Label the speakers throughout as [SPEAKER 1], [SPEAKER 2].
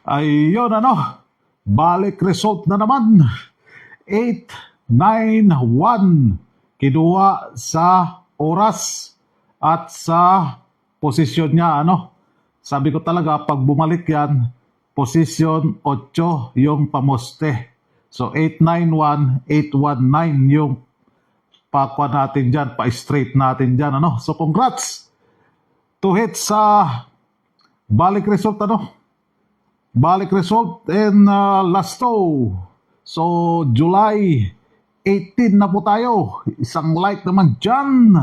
[SPEAKER 1] Ayun balik result na naman. 891 kinuha sa oras at sa posisyon niya Sabi ko talaga pag bumalik yan, posisyon 8 yung pamoste. So 891, 819 yung pakwa natin dyan, pa-straight natin dyan So congrats to hit sa balik result Balik result in Lasto. So, July 18 na po tayo. Isang like naman dyan.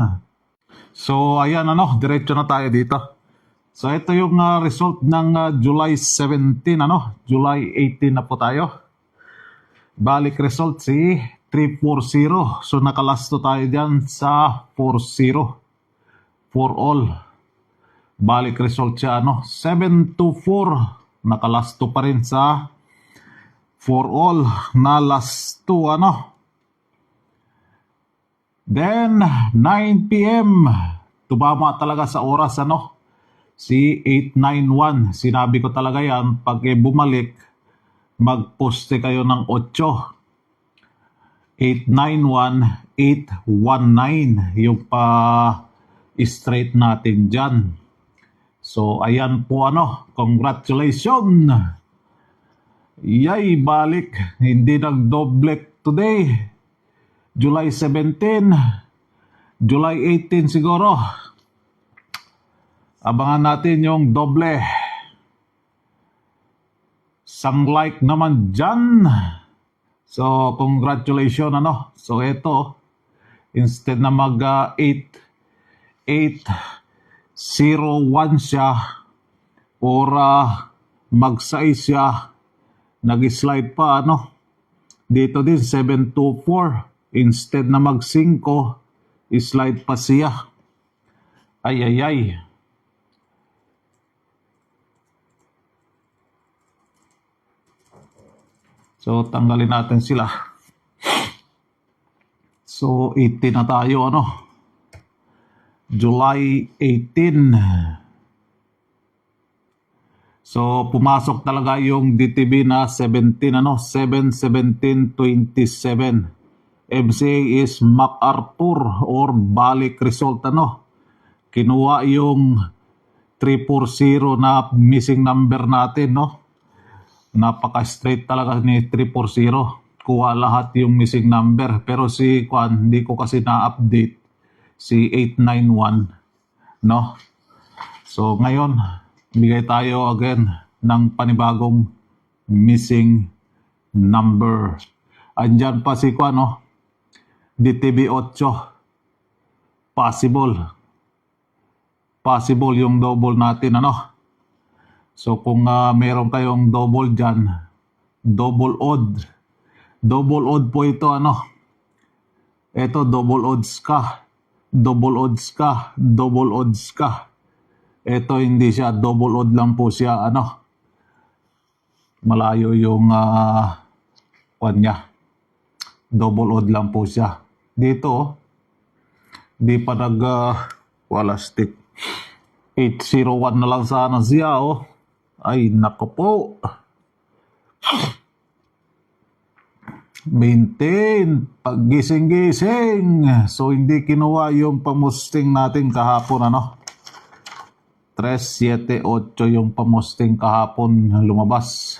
[SPEAKER 1] So, ayan diretso na tayo dito. So, ito yung result ng July 17 July 18 na po tayo. Balik result si 340. So, nakalasto tayo dyan sa 40. For all. Balik result siya 724. Nakalasto pa rin sa for all na last 2 Then 9 PM tumama talaga sa oras si 891. Sinabi ko talaga yan pag bumalik magposte kayo ng 8. 891, 819 yung pa straight natin dyan. So, ayan po congratulations! Yay, balik. Hindi nag-doble today. July 17, July 18 siguro. Abangan natin yung doble. Sang like naman dyan. So, congratulations So, ito, instead na mag 801 siya or mag-6 siya, nag-slide pa dito din 724 instead na mag-5 slide pa siya. Ay. So tanggalin natin sila. So 18 na tayo July 18. So, pumasok talaga yung DTB na 17, 7-17-27. MCA is MacArthur or balik result, Kinuha yung 340 na missing number natin, Napaka-straight talaga ni 340. Kuha lahat yung missing number. Pero si Kwan, hindi ko kasi na-update. Si 891 So ngayon bigay tayo again ng panibagong missing number. Andyan pa si DTB 8 possible yung double natin So kung meron kayong double dyan, double odd po ito ito double odds ka. Ito hindi siya double odd lang po siya malayo yung kanya. Double odd lang po siya. Dito di pa wala stick. 801 na lang sana siya Ay nako po. Maintain paggising-gising. So hindi kinuha yung pamusting natin kahapon 378 yung pamusting kahapon lumabas.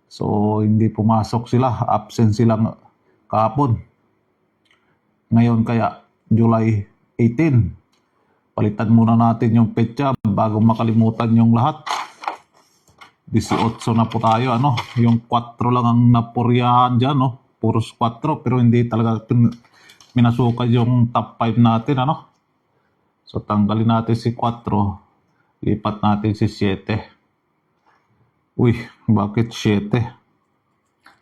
[SPEAKER 1] So hindi pumasok sila, absent sila kahapon. Ngayon kaya July 18. Palitan muna natin yung petsa bago makalimutan yung lahat. 18 na po tayo yung 4 lang ang napuryahan dyan puros 4 pero hindi talaga minasukat yung top 5 natin so tanggalin natin si 4, lipat natin si 7. Uy, bakit 7?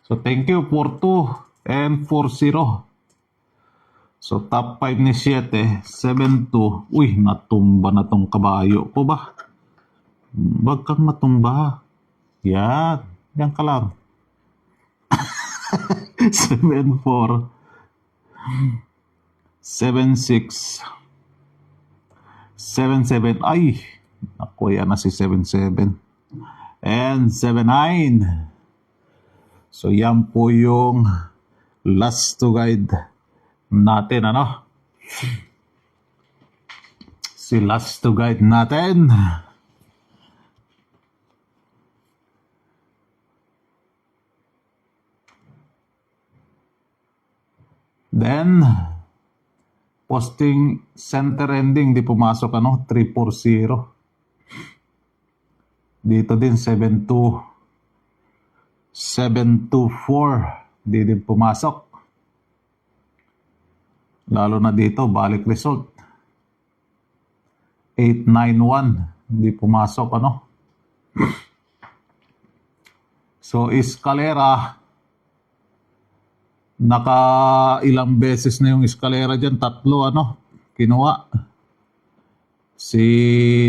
[SPEAKER 1] So thank you 42 and 40. So top 5 ni 7, 72. Uy, natumba na tong kabayo ko ba? Wag kang matumba. Yan ka lang. 74 76 77. Ay, ako yan na si 77. and 79. So yan po yung last to guide natin, ano? Si last to guide natin. Then, posting center ending, di pumasok, ano? 340. Dito din, 724. Di din pumasok. Lalo na dito, balik result. 891. Di pumasok, ano? So, escalera, naka ilang beses na yung escalera dyan. 3, ano? Kinuha. Si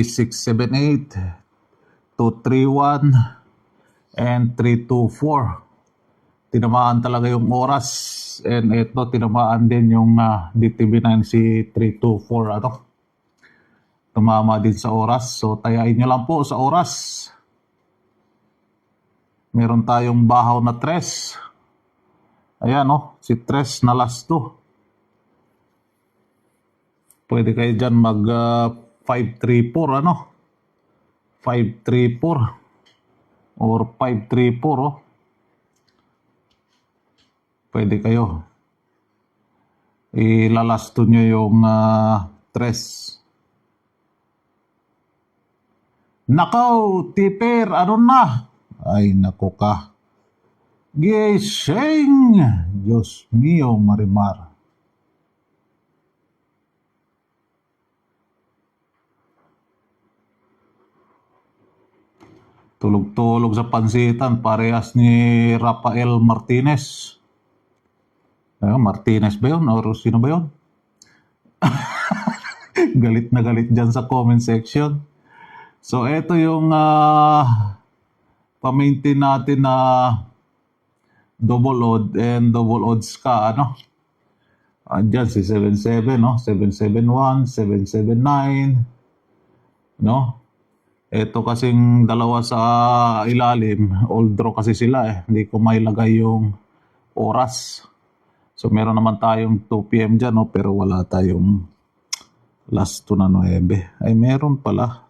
[SPEAKER 1] 678, 231, and 324. Tinamaan talaga yung oras. And ito, tinamaan din yung DTB9 si 324, ano? Tumama din sa oras. So, tayain nyo lang po sa oras. Meron tayong bahaw na 3. Ayan, no? Si 3 na last 2. Pwede kayo dyan mag 534, ano? 534 or 534, oh. Pwede kayo. Ilalasto nyo yung 3. Nakaw, tipper, ano na? Ay, nako ka. Gising! Diyos mio, Marimar. Tulog-tulog sa pansitan, parehas ni Rafael Martinez. Martinez ba yun? Or sino ba yun? Galit na galit dyan sa comment section. So, ito yung pa-maintain natin na double odd and double odds ka, ano? Andyan si 77, no? 771, 779, no? Ito kasing dalawa sa ilalim, old draw kasi sila eh. Hindi ko mailagay yung oras. So, meron naman tayong 2 p.m. dyan, no? Pero wala tayong last 2 na 9. Ay, meron pala.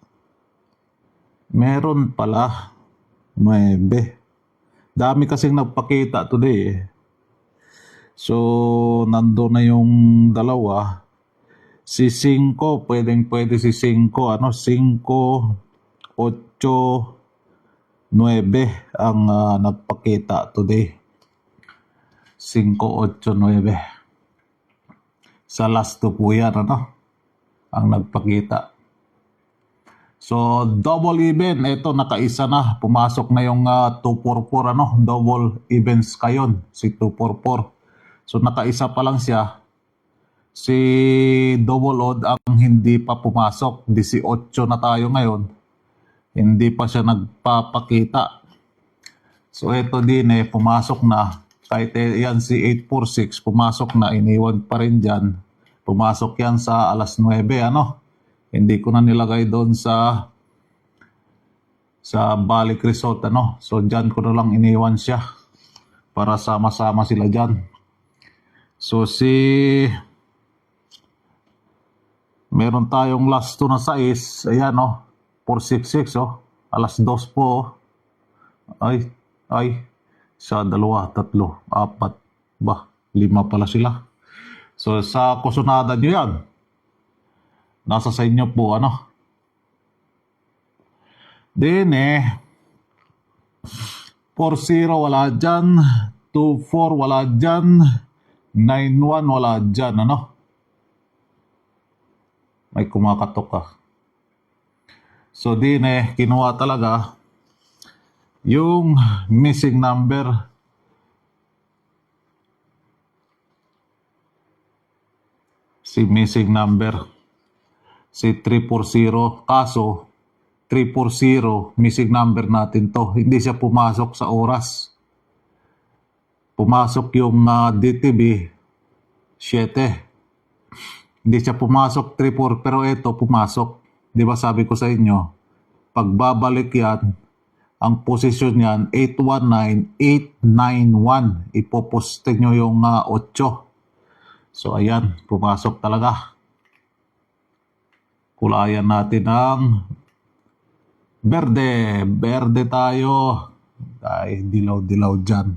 [SPEAKER 1] Meron pala. 9. Dami kasing nagpakita today eh. So, nandun na yung dalawa. Si 5, pwede si 5, ano? 5, 8, 9 ang nagpakita today. 5, 8, 9. Sa last 2 po yan, ano? Ang nagpakita. So, double even. Ito, nakaisa na. Pumasok na yung 244, ano? Double evens kayon, si 244. So, nakaisa pa lang siya. Si double odd ang hindi pa pumasok. 18 na tayo ngayon. Hindi pa siya nagpapakita. So, ito din eh, pumasok na. Kahit yan si 846, pumasok na. Iniwan pa rin dyan. Pumasok yan sa alas 9, ano? Hindi ko na nilagay doon sa balik resort, ano. So, dyan ko na lang iniwan siya para sama-sama sila dyan. So, meron tayong last 2 na 6. Ayan, oh. 466, oh. Alas 2 po, oh. Ay. Sa 2, 3, 4. 5 pala sila. So, sa kusunada nyo yan. Nasa sa inyo po, ano. Then 4-0 wala dyan. 2-4 wala dyan. 9-1 wala dyan, ano. May kumakatok ka. So, din kinuha talaga yung missing number. Si missing number. Si 340. Kaso, 340, missing number natin to. Hindi siya pumasok sa oras. Pumasok yung DTB 7. Hindi siya pumasok 34, pero ito pumasok. Di ba sabi ko sa inyo, pagbabalik yan, Ang posisyon niyan, 819891. Ipoposte nyo yung 8. So, ayan, pumasok talaga. Kulayan natin ang berde. Berde tayo. Ay, dilaw-dilaw dyan.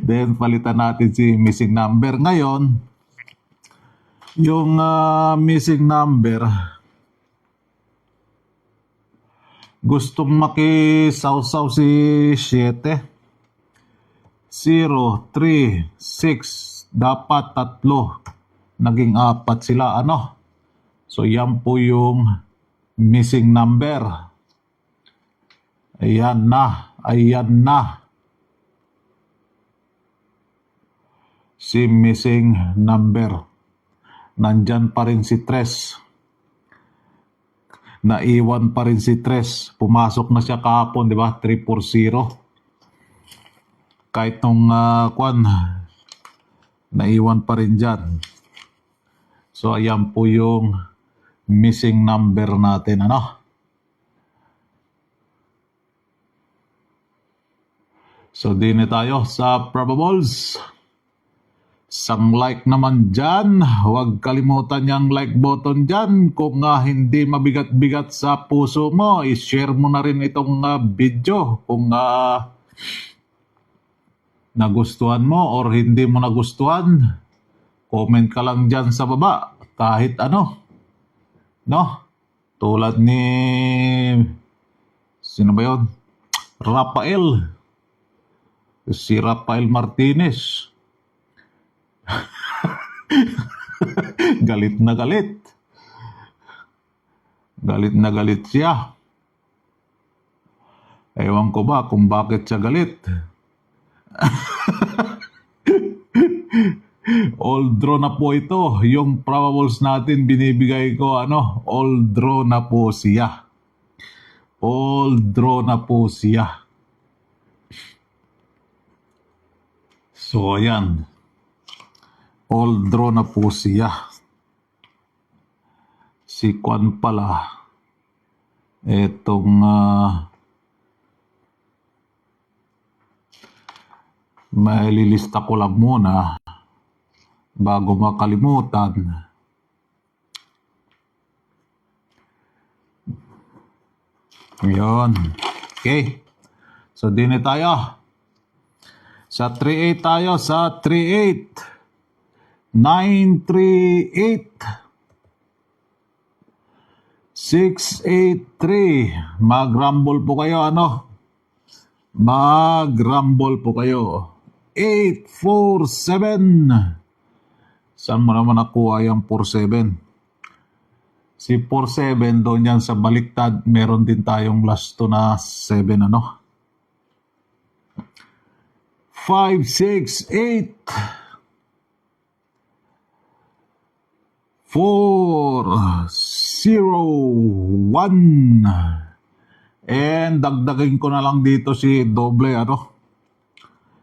[SPEAKER 1] Then, palitan natin si missing number. Ngayon, yung missing number, gustong makisawsaw si 7. 0, 3, 6. Dapat 3. Naging 4 sila, ano? So, yan po yung missing number. Ayan na. Ayan na. Si missing number. Nandyan pa rin si Tres. Naiwan pa rin si Tres. Pumasok na siya kahapon, di ba? 340. Kahit nung naiwan pa rin dyan. So, ayan po yung missing number natin, ano? So, din tayo sa probables. Sang like naman dyan. Huwag kalimutan yung like button dyan. Kung hindi mabigat-bigat sa puso mo, i-share mo na rin itong video. Kung nagustuhan mo or hindi mo nagustuhan, comment ka lang dyan sa baba. Kahit ano. No? Tulad ni... Sino ba yun? Rafael. Si Rafael Martinez. Galit na galit. Galit na galit siya. Ewan ko ba kung bakit siya galit. All draw na po ito. Yung probables natin binibigay ko, all draw na po siya. All draw na po siya. So, ayan. All draw na po siya. Si Kwan pala. Etong maililista ko lang muna bago makalimutan. Yun. Okay. So, din tayo. Sa 3-8 tayo. Sa 3-8. 938 683. Mag-rumble po kayo, Mag-rumble po kayo. 847. Saan mo naman nakuha yung 47? Si 47 doon yan sa baliktad. Meron din tayong last to na 7, 568 401. And dagdagin ko na lang dito si doble,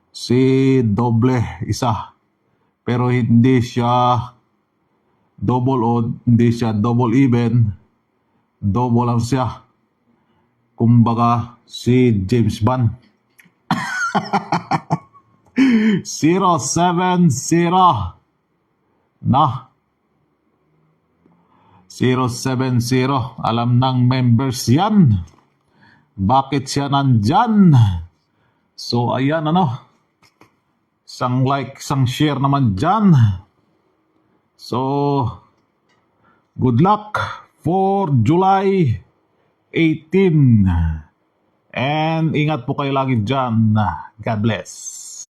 [SPEAKER 1] si doble isa. Pero hindi siya double odd, hindi siya double even, double lang siya. Kumbaga si James Bond. 070 na 070. Alam ng members yan. Bakit siya nandyan? So, ayan, Isang like, isang share naman dyan. So, good luck for July 18. And ingat po kayo lagi dyan. God bless.